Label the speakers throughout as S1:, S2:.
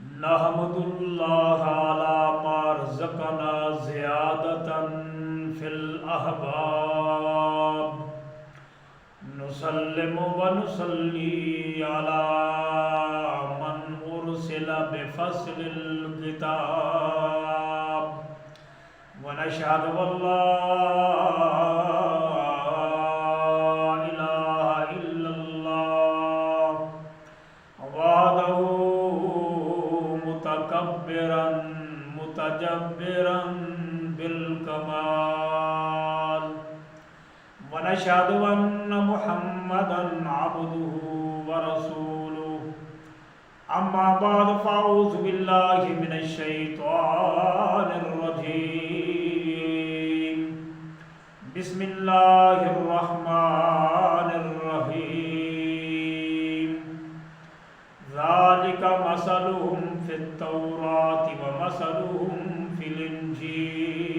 S1: نحمداللہ علی ما رزقنا زیادتاً فی الاحباب نسلم و نصلی علی من ارسل بفصل الکتاب ونشهد ان لا الہ الا اللہ وحدہ متکبرا متجبرا بالکمال ونشهد ان محمدا عبده ورسوله اما بعد فاعوذ باللہ من الشیطان الرجیم بسم اللہ الرحمن الرحیم ذالک مثلهم فی التوراۃ ومثلهم فی الانجیل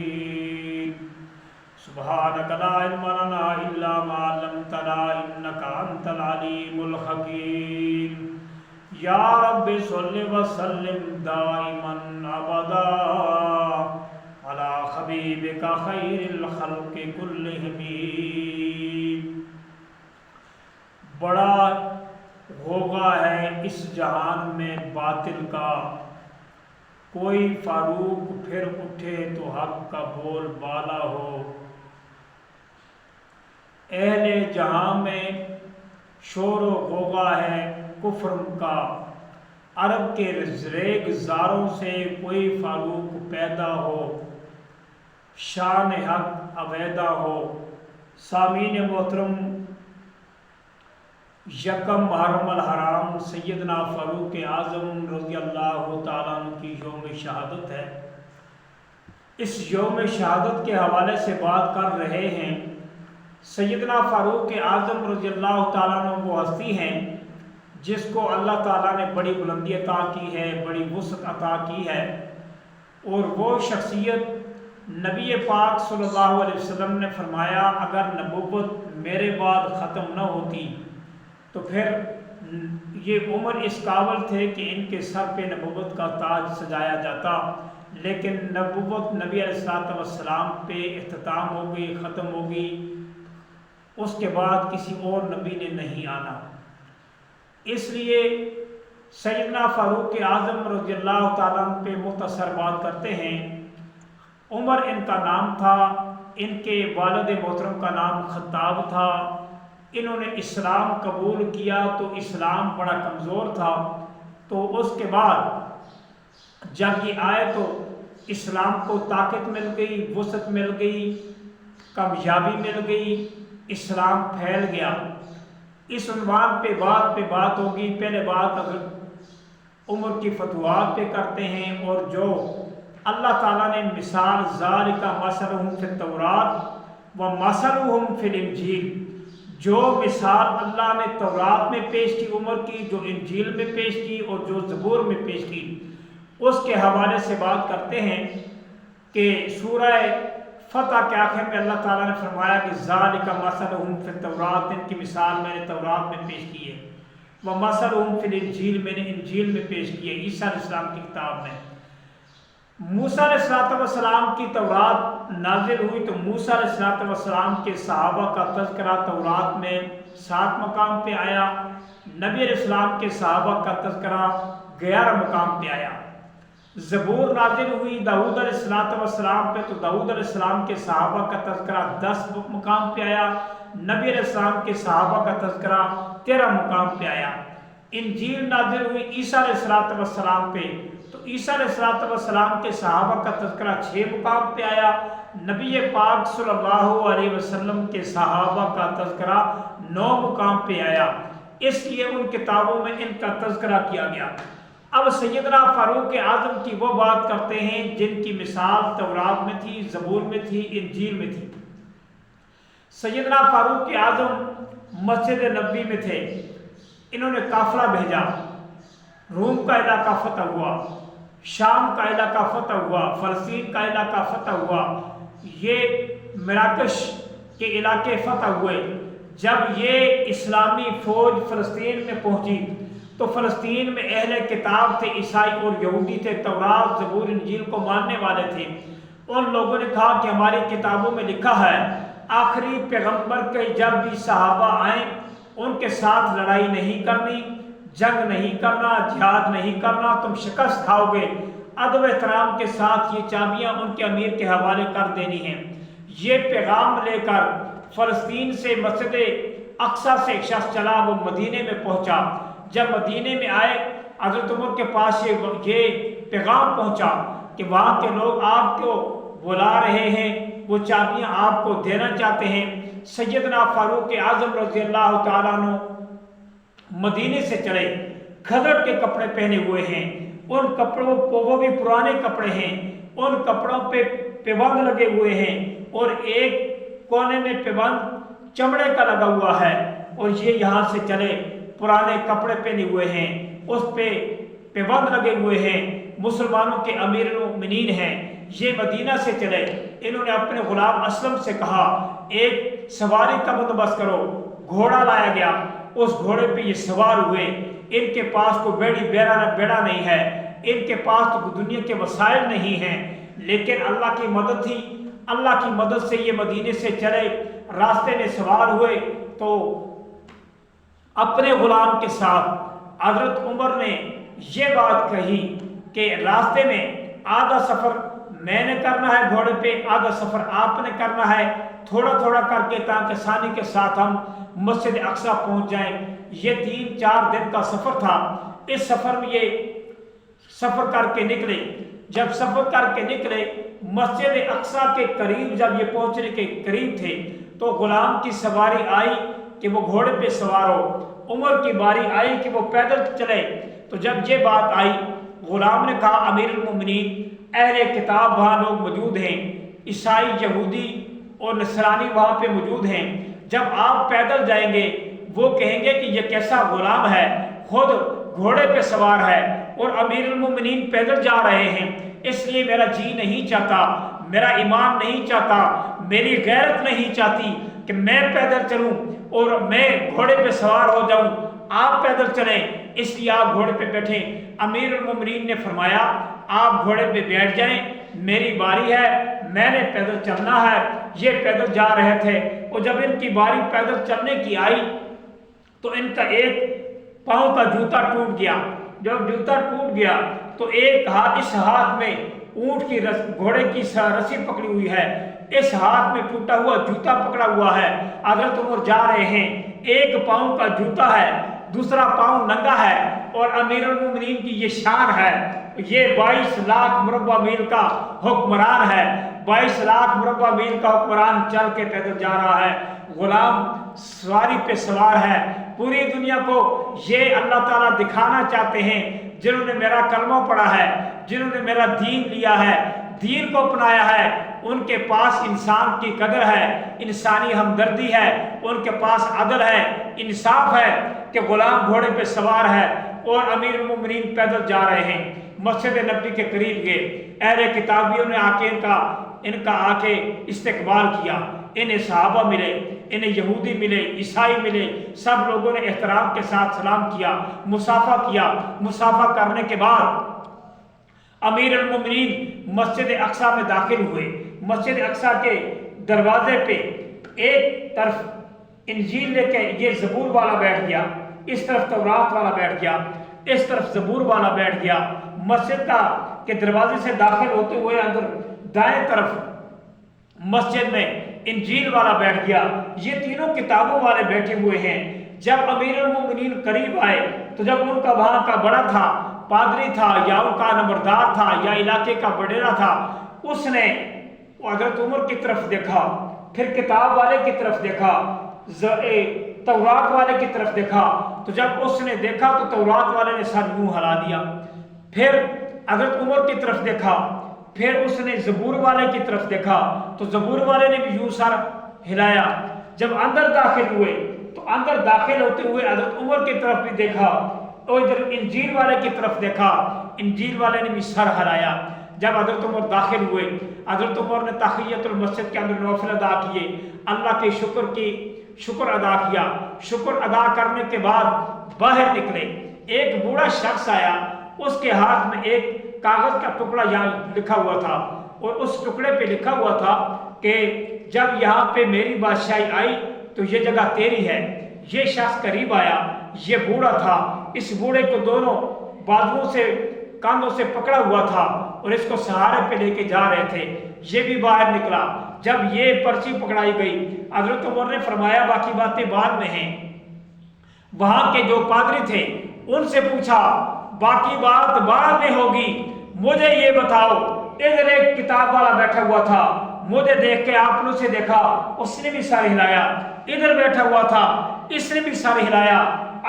S1: سبحانک لا علم لنا الا ما علمتنا انک انت العلیم الحکیم یا رب صلی وسلم دائما ابدا علی حبیبک خیر الخلق کلہم۔ بڑا ہوگا ہے اس جہان میں باطل کا، کوئی فاروق پھر اٹھے تو حق کا بول بالا ہو۔ اہل جہاں میں شور و غوغا ہے کفر کا، عرب کے ریگ زاروں سے کوئی فاروق پیدا ہو، شان حق عویدہ ہو۔ سامعین محترم، یکم محرم الحرام سیدنا فاروق اعظم رضی اللہ تعالیٰ عنہ کی یوم شہادت ہے۔ اس یوم شہادت کے حوالے سے بات کر رہے ہیں۔ سیدنا فاروق اعظم رضی اللہ تعالیٰ عنہ وہ ہستی ہیں جس کو اللہ تعالیٰ نے بڑی بلندی عطا کی ہے، بڑی وسعت عطا کی ہے، اور وہ شخصیت نبی پاک صلی اللہ علیہ وسلم نے فرمایا اگر نبوت میرے بعد ختم نہ ہوتی تو پھر یہ عمر اس قابل تھے کہ ان کے سر پہ نبوت کا تاج سجایا جاتا، لیکن نبوت نبی علیہ السلام پہ اختتام ہو گئی، ختم ہو گئی۔ اس کے بعد کسی اور نبی نے نہیں آنا۔ اس لیے سیدنا فاروق اعظم رضی اللہ تعالیٰ عنہ پہ مختصر بات کرتے ہیں۔ عمر ان کا نام تھا، ان کے والد محترم کا نام خطاب تھا۔ انہوں نے اسلام قبول کیا تو اسلام بڑا کمزور تھا، تو اس کے بعد جب یہ آئے تو اسلام کو طاقت مل گئی، وسعت مل گئی، کامیابی مل گئی، اسلام پھیل گیا۔ اس عنوان پہ بات ہوگی۔ پہلے بات حضرت عمر کی فتوحات پہ کرتے ہیں، اور جو اللہ تعالیٰ نے مثال ذالک مثلهم فی التوراۃ ومثلهم فی الانجیل، جو مثال اللہ نے تورات میں پیش کی عمر کی، جو انجیل میں پیش کی اور جو زبور میں پیش کی، اس کے حوالے سے بات کرتے ہیں کہ سورہ فتح کے آخر میں اللہ تعالیٰ نے فرمایا کہ ذالک مثلهم فی التوراۃ، ان کی مثال میں نے تورات میں پیش کی ہے، ومثلهم فی الانجیل، میں نے انجیل میں پیش کی ہے، عیسیٰ علیہ السلام کی کتاب میں۔ موسیٰ علیہ السلام کی تورات نازل ہوئی تو موسیٰ علیہ السلام کے صحابہ کا تذکرہ تورات میں 7 مقام پہ آیا، نبی علیہ السلام کے صحابہ کا تذکرہ 11 مقام پہ آیا۔ زبور نازل ہوئی داؤد علیہ السلام پہ تو داؤد علیہ السلام کے صحابہ کا تذکرہ 10 مقام پہ آیا، نبی علیہ السلام کے صحابہ کا تذکرہ 13 مقام پہ آیا۔ انجیل نازل ہوئی عیسیٰ علیہ السلام پہ تو عیسیٰ علیہ السلام کے صحابہ کا تذکرہ 6 مقام پہ آیا، نبی پاک صلی اللہ علیہ وسلم کے صحابہ کا تذکرہ 9 مقام پہ آیا۔ اس لیے ان کتابوں میں ان کا تذکرہ کیا گیا۔ اب سیدنا فاروق اعظم کی وہ بات کرتے ہیں جن کی مثال تورات میں تھی، زبور میں تھی، انجیل میں تھی۔ سیدنا فاروق اعظم مسجد نبوی میں تھے، انہوں نے قافلہ بھیجا، روم کا علاقہ فتح ہوا، شام کا علاقہ فتح ہوا، فلسطین کا علاقہ فتح ہوا، یہ مراکش کے علاقے فتح ہوئے۔ جب یہ اسلامی فوج فلسطین میں پہنچی تو فلسطین میں اہل کتاب تھے، عیسائی اور یہودی تھے، تورات زبور انجیل کو ماننے والے تھے۔ ان لوگوں نے کہا کہ ہماری کتابوں میں لکھا ہے آخری پیغمبر کے جب بھی صحابہ آئیں ان کے ساتھ لڑائی نہیں کرنی، جنگ نہیں کرنا، جہاد نہیں کرنا، تم شکست کھاؤ گے۔ ادب احترام کے ساتھ یہ چابیاں ان کے امیر کے حوالے کر دینی ہیں۔ یہ پیغام لے کر فلسطین سے مسجد اقصیٰ سے ایک شخص چلا، وہ مدینے میں پہنچا۔ جب مدینے میں آئے حضرت عمر کے پاس یہ پیغام پہنچا کہ وہاں کے لوگ آپ کو بلا رہے ہیں، وہ چابیاں آپ کو دینا چاہتے ہیں۔ سیدنا فاروق اعظم رضی اللہ تعالیٰ عنہ مدینے سے چلے، کھدر کے کپڑے پہنے ہوئے ہیں، ان کپڑوں وہ بھی پرانے کپڑے ہیں، ان کپڑوں پہ پیبند لگے ہوئے ہیں اور ایک کونے میں پیبند چمڑے کا لگا ہوا ہے، اور یہ یہاں سے چلے پرانے کپڑے پہنے ہوئے ہیں، اس پہ پیبند لگے ہوئے ہیں، مسلمانوں کے امیر المؤمنین ہیں، یہ مدینہ سے چلے۔ انہوں نے اپنے غلام اسلم سے کہا ایک سواری کا بندوبست کرو۔ گھوڑا لایا گیا، اس گھوڑے پہ یہ سوار ہوئے۔ ان کے پاس کوئی بیڑا نہیں ہے، ان کے پاس تو دنیا کے وسائل نہیں ہیں، لیکن اللہ کی مدد تھی۔ اللہ کی مدد سے یہ مدینے سے چلے، راستے میں سوار ہوئے تو اپنے غلام کے ساتھ حضرت عمر نے یہ بات کہی کہ راستے میں آدھا سفر میں نے کرنا ہے گھوڑے پہ، آدھا سفر آپ نے کرنا ہے، تھوڑا تھوڑا کر کے تاکہ آسانی کے ساتھ ہم مسجد اقصیٰ پہنچ جائیں۔ یہ 3-4 دن کا سفر تھا۔ اس سفر میں یہ سفر کر کے نکلے۔ جب سفر کر کے نکلے مسجد اقصیٰ کے قریب، جب یہ پہنچنے کے قریب تھے تو غلام کی سواری آئی کہ وہ گھوڑے پہ سوار ہو، عمر کی باری آئی کہ وہ پیدل چلے۔ تو جب یہ بات آئی غلام نے کہا امیر المؤمنین اہل کتاب وہاں لوگ موجود ہیں، عیسائی یہودی اور نصرانی وہاں پہ موجود ہیں، جب آپ پیدل جائیں گے وہ کہیں گے کہ یہ کیسا غلام ہے، خود گھوڑے پہ سوار ہے اور امیر المؤمنین پیدل جا رہے ہیں، اس لیے میرا جی نہیں چاہتا، میرا ایمان نہیں چاہتا، میری غیرت نہیں چاہتی کہ میں پیدل چلوں اور میں گھوڑے پہ سوار ہو جاؤں، آپ پیدل چلیں، اس لیے آپ گھوڑے پہ بیٹھیں۔ امیر المؤمنین نے فرمایا آپ گھوڑے پہ بیٹھ جائیں، میری باری ہے، میں نے پیدل چلنا ہے۔ یہ پیدل جا رہے تھے اور جب ان کی باری پیدل چلنے کی آئی تو ان کا ایک پاؤں کا جوتا ٹوٹ گیا۔ جب جوتا ٹوٹ گیا تو ایک ہاتھ، اس ہاتھ میں اونٹ کی گھوڑے کی رسی پکڑی ہوئی ہے، اس ہاتھ میں ٹوٹا ہوا جوتا پکڑا ہوا ہے۔ حضرت عمر جا رہے ہیں، ایک پاؤں کا جوتا ہے، دوسرا پاؤں ننگا ہے، اور امیر المؤمنین کی یہ شان ہے، یہ 22 لاکھ مربع میل کا حکمران ہے، 22 لاکھ مربع میل کا حکمران چل کے پیدل جا رہا ہے، غلام سواری پہ سوار ہے۔ پوری دنیا کو یہ اللہ تعالیٰ دکھانا چاہتے ہیں جنہوں نے میرا کلمہ پڑھا ہے، جنہوں نے میرا دین لیا ہے، دین کو اپنایا ہے، ان کے پاس انسان کی قدر ہے، انسانی ہمدردی ہے، ان کے پاس عدل ہے، انصاف ہے کہ غلام گھوڑے پہ سوار ہے اور امیر المؤمنین پیدل جا رہے ہیں۔ مسجد نبوی کے قریب گئے، اہل کتابیوں نے آ کے ان کا آ کے استقبال کیا، انہیں صحابہ ملے، انہیں یہودی ملے، عیسائی ملے، سب لوگوں نے احترام کے ساتھ سلام کیا، مصافحہ کیا۔ مصافحہ کرنے کے بعد امیر المؤمنین مسجد اقصیٰ میں داخل ہوئے۔ مسجد اقصیٰ کے دروازے پہ ایک طرف انجیل لے کے یہ زبور والا بیٹھ گیا، اس طرف تورات والا بیٹھ گیا، اس طرف زبور والا بیٹھ گیا۔ مسجد کے دروازے سے داخل ہوتے ہوئے اندر دائیں طرف مسجد میں انجیل والا بیٹھ گیا، یہ تینوں کتابوں والے بیٹھے ہوئے ہیں۔ جب امیر المؤمنین قریب آئے تو جب ان کا وہاں کا بڑا تھا، پادری تھا یا ان کا نمبردار تھا یا علاقے کا وڈیرا تھا، اس نے حضرت عمر کی طرف دیکھا، پھر کتاب والے کی طرف دیکھا، تورات والے کی طرف دیکھا، تو جب اس نے دیکھا تو تورات والے نے سر یوں ہلا دیا، پھر حضرت عمر کی طرف دیکھا، پھر اس نے زبور والے کی طرف دیکھا تو زبور والے نے بھی یوں سر ہلایا۔ جب اندر داخل ہوئے تو اندر داخل ہوتے ہوئے حضرت عمر کی طرف بھی دیکھا اور ادھر انجیل والے کی طرف دیکھا، انجیل والے نے بھی سر ہلایا۔ جب حضرت عمر داخل ہوئے، حضرت عمر نے تحیۃ المسجد کے اندر نوافل ادا کیے، اللہ کے شکر ادا کیا۔ شکر ادا کرنے کے بعد باہر نکلے، ایک بوڑھا شخص آیا، اس کے ہاتھ میں ایک کاغذ کا ٹکڑا یہاں لکھا ہوا تھا، اور اس ٹکڑے پہ لکھا ہوا تھا کہ جب یہاں پہ میری بادشاہی آئی تو یہ جگہ تیری ہے۔ یہ شخص قریب آیا، یہ بوڑھا تھا، اس بوڑھے کو دونوں بازوؤں سے کاندھوں سے پکڑا ہوا تھا اور اس کو سہارے پہ لے کے جا رہے تھے۔ یہ بھی باہر نکلا۔ جب یہ پرچی پکڑائی گئی، حضرت عمر نے فرمایا باقی باتیں بعد میں ہیں۔ وہاں کے جو پادری تھے ان سے پوچھا باقی بات بعد میں ہوگی، مجھے یہ بتاؤ۔ ادھر ایک کتاب والا بیٹھا ہوا تھا، مجھے دیکھ کے آپ نے اسے دیکھا، اس نے بھی سر ہلایا۔ ادھر بیٹھا ہوا تھا، اس نے بھی سر ہلایا۔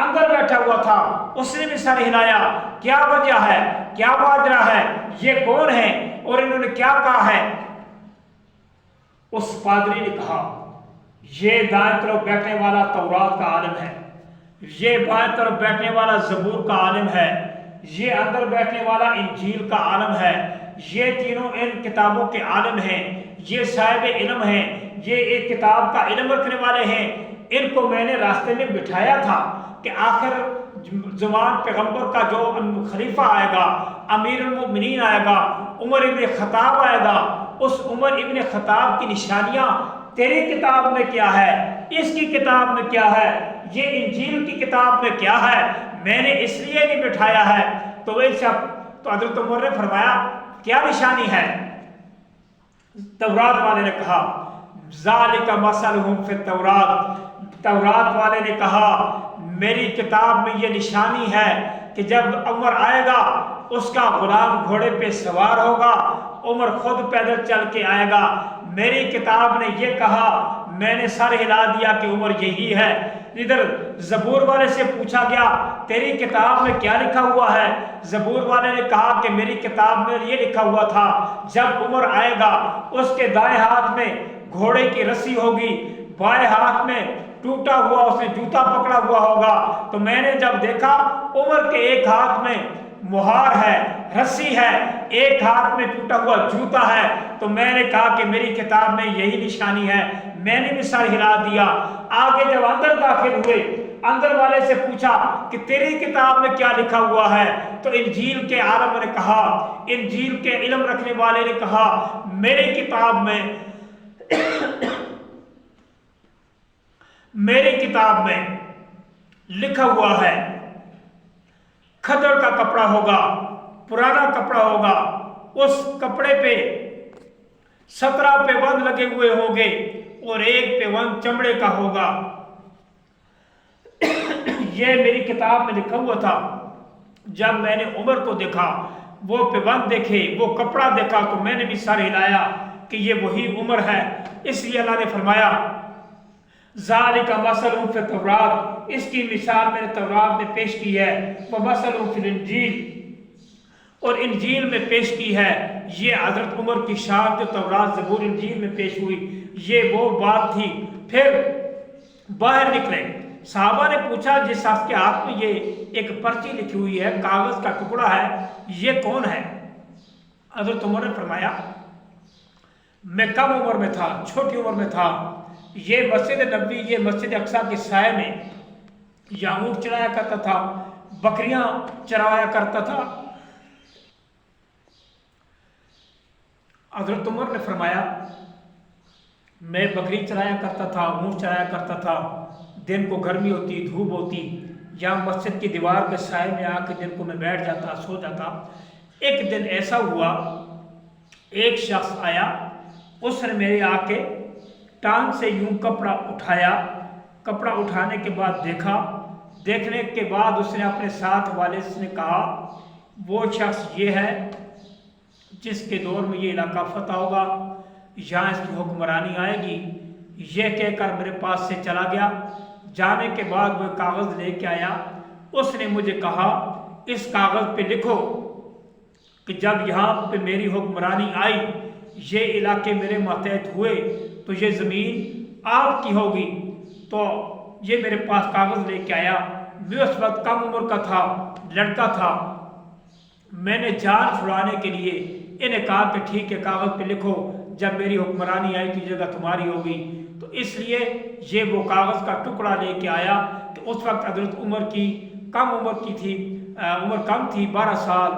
S1: اندر بیٹھا ہوا تھا، اس نے بھی سر ہلایا۔ کیا وجہ ہے؟ کیا ماجرا ہے؟ یہ کون ہے اور انہوں نے کیا کہا ہے؟ اس پادری نے کہا یہ دائیں طرف بیٹھنے والا تورات کا عالم ہے، یہ بائیں طرف بیٹھنے والا زبور کا عالم ہے، یہ اندر بیٹھنے والا انجیل کا عالم ہے۔ یہ تینوں ان کتابوں کے عالم ہیں، یہ صاحب علم ہیں، یہ ایک کتاب کا علم رکھنے والے ہیں۔ ان کو میں نے راستے میں بٹھایا تھا کہ آخر زمان پیغمبر کا جو خلیفہ آئے گا، امیر المؤمنین آئے گا، عمر ابن خطاب آئے گا، اس عمر ابن خطاب کی نشانیاں تیری کتاب میں کیا ہے، اس کی کتاب میں کیا ہے، یہ انجیل کی کتاب میں کیا ہے، میں نے اس لیے نہیں بٹھایا ہے۔ تو حضرت عمر نے فرمایا کیا نشانی ہے؟ تورات والے نے کہا ذالک مثلہم فی التورات، تورات والے نے کہا میری کتاب میں یہ نشانی ہے کہ جب عمر آئے گا اس کا غلام گھوڑے پہ سوار ہوگا، عمر خود پیدل چل کے آئے گا۔ میری کتاب نے یہ کہا، میں نے سر ہلا دیا کہ عمر یہی ہے۔ ادھر زبور والے سے پوچھا گیا تیری کتاب میں کیا لکھا ہوا ہے؟ زبور والے نے کہا کہ میری کتاب میں یہ لکھا ہوا تھا جب عمر آئے گا اس کے دائیں ہاتھ میں گھوڑے کی رسی ہوگی، بائیں ہاتھ میں ٹوٹا ہوا اس نے جوتا پکڑا ہوا ہوگا۔ تو میں نے جب دیکھا عمر کے ایک ہاتھ میں مہار ہے، رسی ہے، ایک ہاتھ میں ٹوٹا ہوا جوتا ہے، تو میں نے کہا کہ میری کتاب میں یہی نشانی ہے، میں نے بھی سر ہلا دیا۔ آگے جب اندر داخل ہوئے، اندر والے سے پوچھا کہ تیری کتاب میں کیا لکھا ہوا ہے؟ تو انجیل کے عالم نے کہا، انجیل کے علم رکھنے والے نے کہا میری کتاب میں لکھا ہوا ہے کھدڑ کا کپڑا ہوگا، پرانا کپڑا ہوگا، اس کپڑے پہ 17 پیوند لگے ہوئے ہوں گے اور ایک پیوند چمڑے کا ہوگا۔ یہ میری کتاب میں لکھا ہوا تھا۔ جب میں نے عمر کو دیکھا، وہ پیوند دیکھے، وہ کپڑا دیکھا، تو میں نے بھی سر ہلایا کہ یہ وہی عمر ہے۔ اس لیے اللہ نے فرمایا ذالک مثل فی التورات، اس کی مثال میں نے تورات میں پیش کی ہے، ومثل فی الانجیل، اور انجیل میں پیش کی ہے۔ یہ حضرت عمر کی شان جو تورات زبور انجیل میں پیش ہوئی، یہ وہ بات تھی۔ پھر باہر نکلے، صحابہ نے پوچھا جس شخص کے ہاتھ میں یہ ایک پرچی لکھی ہوئی ہے، کاغذ کا ٹکڑا ہے، یہ کون ہے؟ حضرت عمر نے فرمایا میں کم عمر میں تھا، چھوٹی عمر میں تھا، یہ مسجد نبوی، یہ مسجد اقصی کے سائے میں یا اونٹ چرایا کرتا تھا، بکریاں چرایا کرتا تھا۔ حضرت عمر نے فرمایا میں بکری چرایا کرتا تھا، اونٹ چرایا کرتا تھا، دن کو گرمی ہوتی، دھوپ ہوتی، یا مسجد کی دیوار کے سائے میں آ کے دن کو میں بیٹھ جاتا، سو جاتا۔ ایک دن ایسا ہوا، ایک شخص آیا، اس نے میرے آ کے ٹانگ سے یوں کپڑا اٹھایا، کپڑا اٹھانے کے بعد دیکھا، دیکھنے کے بعد اس نے اپنے ساتھ والے سے کہا وہ شخص یہ ہے جس کے دور میں یہ علاقہ فتح ہوگا، یہاں اس کی حکمرانی آئے گی۔ یہ کہہ کر میرے پاس سے چلا گیا۔ جانے کے بعد وہ کاغذ لے کے آیا، اس نے مجھے کہا اس کاغذ پہ لکھو کہ جب یہاں پہ میری حکمرانی آئی، یہ علاقے میرے ماتحت ہوئے تو یہ زمین آپ کی ہوگی۔ تو یہ میرے پاس کاغذ لے کے آیا۔ میں اس وقت کم عمر کا تھا، لڑکا تھا۔ میں نے جان چھڑانے کے لیے انہیں کہا کہ ٹھیک ہے کاغذ پہ لکھو، جب میری حکمرانی آئی تو جگہ تمہاری ہوگی۔ تو اس لیے یہ وہ کاغذ کا ٹکڑا لے کے آیا کہ اس وقت حضرت عمر کی کم عمر کی تھی، عمر کم تھی، 12 سال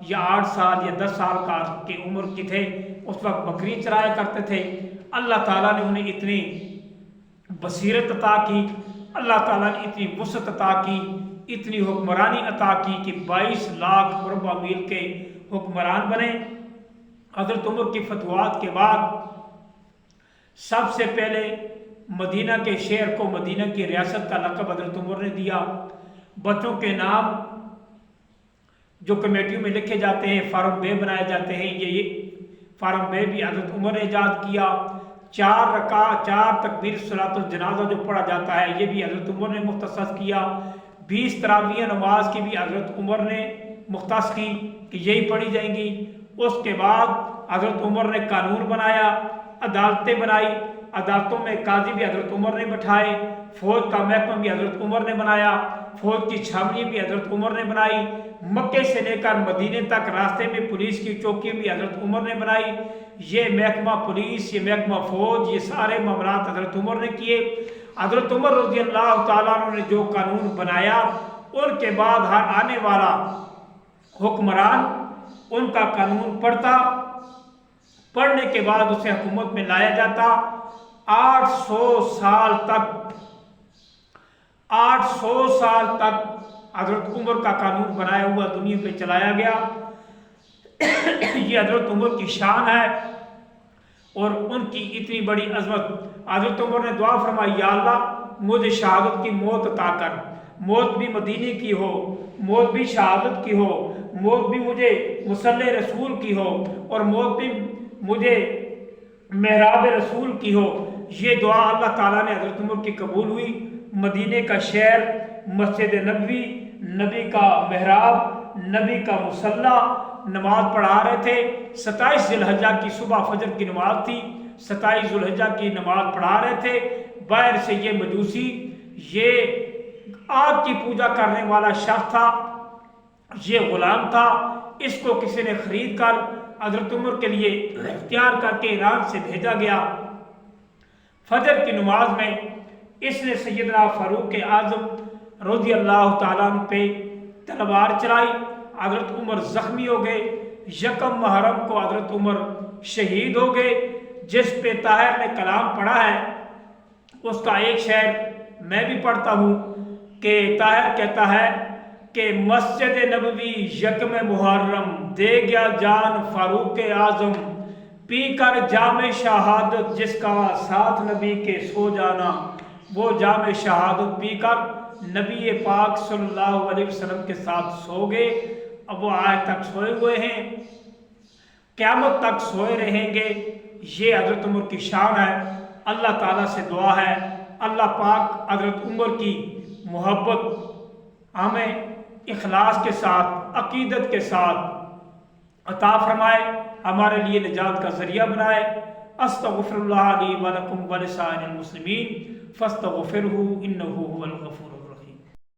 S1: یا 8 سال یا 10 سال کا کی عمر کی تھے، اس وقت بکری چرایا کرتے تھے۔ اللہ تعالیٰ نے انہیں اتنی بصیرت عطا کی، اللہ تعالیٰ نے اتنی وسعت عطا کی، اتنی حکمرانی عطا کی کہ 22 لاکھ مربع میل کے حکمران بنے۔ حضرت عمر کی فتوحات کے بعد سب سے پہلے مدینہ کے شہر کو مدینہ کی ریاست کا لقب حضرت عمر نے دیا۔ بچوں کے نام جو کمیٹیوں میں لکھے جاتے ہیں، فارم بے بنائے جاتے ہیں، یہ فارم بے بھی حضرت عمر نے ایجاد کیا۔ 4 تکبیر صلاۃ الجنازہ جو پڑھا جاتا ہے، یہ بھی حضرت عمر نے مختص کیا۔ 20 تراویح نماز کی بھی حضرت عمر نے مختص کی کہ یہی پڑھی جائیں گی۔ اس کے بعد حضرت عمر نے قانون بنایا، عدالتیں بنائی، عدالتوں میں قاضی بھی حضرت عمر نے بٹھائے، فوج کا محکمہ بھی حضرت عمر نے بنایا، فوج کی چھاونی بھی حضرت عمر نے بنائی، مکے سے لے کر مدینے تک راستے میں پولیس کی چوکی بھی حضرت عمر نے بنائی۔ یہ محکمہ پولیس، یہ محکمہ فوج، یہ سارے معاملات حضرت عمر نے کیے۔ حضرت عمر رضی اللہ تعالیٰ عنہ نے جو قانون بنایا، ان کے بعد ہر آنے والا حکمران ان کا قانون پڑھتا، پڑھنے کے بعد اسے حکومت میں لایا جاتا۔ 800 سال تک حضرت عمر کا قانون بنایا ہوا دنیا پہ چلایا گیا۔ یہ حضرت عمر کی شان ہے اور ان کی اتنی بڑی عظمت۔ حضرت عمر نے دعا فرمائی، یا اللہ مجھے شہادت کی موت عطا کر، موت بھی مدینے کی ہو، موت بھی شہادت کی ہو، موت بھی مجھے مصلی رسول کی ہو، اور موت بھی مجھے محراب رسول کی ہو۔ یہ دعا اللہ تعالیٰ نے حضرت عمر کی قبول ہوئی۔ مدینے کا شہر، مسجد نبوی، نبی کا محراب، نبی کا مصلی، نماز پڑھا رہے تھے۔ 27 ذی الحجہ کی صبح فجر کی نماز تھی، 27 ذی الحجہ کی نماز پڑھا رہے تھے۔ باہر سے یہ مجوسی، یہ آگ کی پوجا کرنے والا شخص تھا، یہ غلام تھا، اس کو کسی نے خرید کر حضرت عمر کے لیے اختیار کر کے ایران سے بھیجا گیا۔ فجر کی نماز میں اس نے سیدنا فاروق اعظم رضی اللہ تعالیٰ عنہ پہ تلوار چلائی، حضرت عمر زخمی ہو گئے۔ 1 محرم کو حضرت عمر شہید ہو گئے۔ جس پہ طاہر نے کلام پڑھا ہے، اس کا ایک شعر میں بھی پڑھتا ہوں کہ طاہر کہتا ہے کہ مسجد نبوی 1 محرم دے گیا جان فاروق اعظم، پی کر جام شہادت جس کا ساتھ نبی کے سو جانا۔ وہ جام شہادت پی کر نبی پاک صلی اللہ علیہ وسلم کے ساتھ سو گئے۔ اب وہ آج تک سوئے ہوئے ہیں، قیامت تک سوئے رہیں گے۔ یہ حضرت عمر کی شان ہے۔ اللہ تعالیٰ سے دعا ہے اللہ پاک حضرت عمر کی محبت ہمیں اخلاص کے ساتھ، عقیدت کے ساتھ عطا فرمائے، ہمارے لیے نجات کا ذریعہ بنائے۔ استغفر اللہ لی ولکم ولسائر المسلمین فاستغفرہ انہ هو الغفور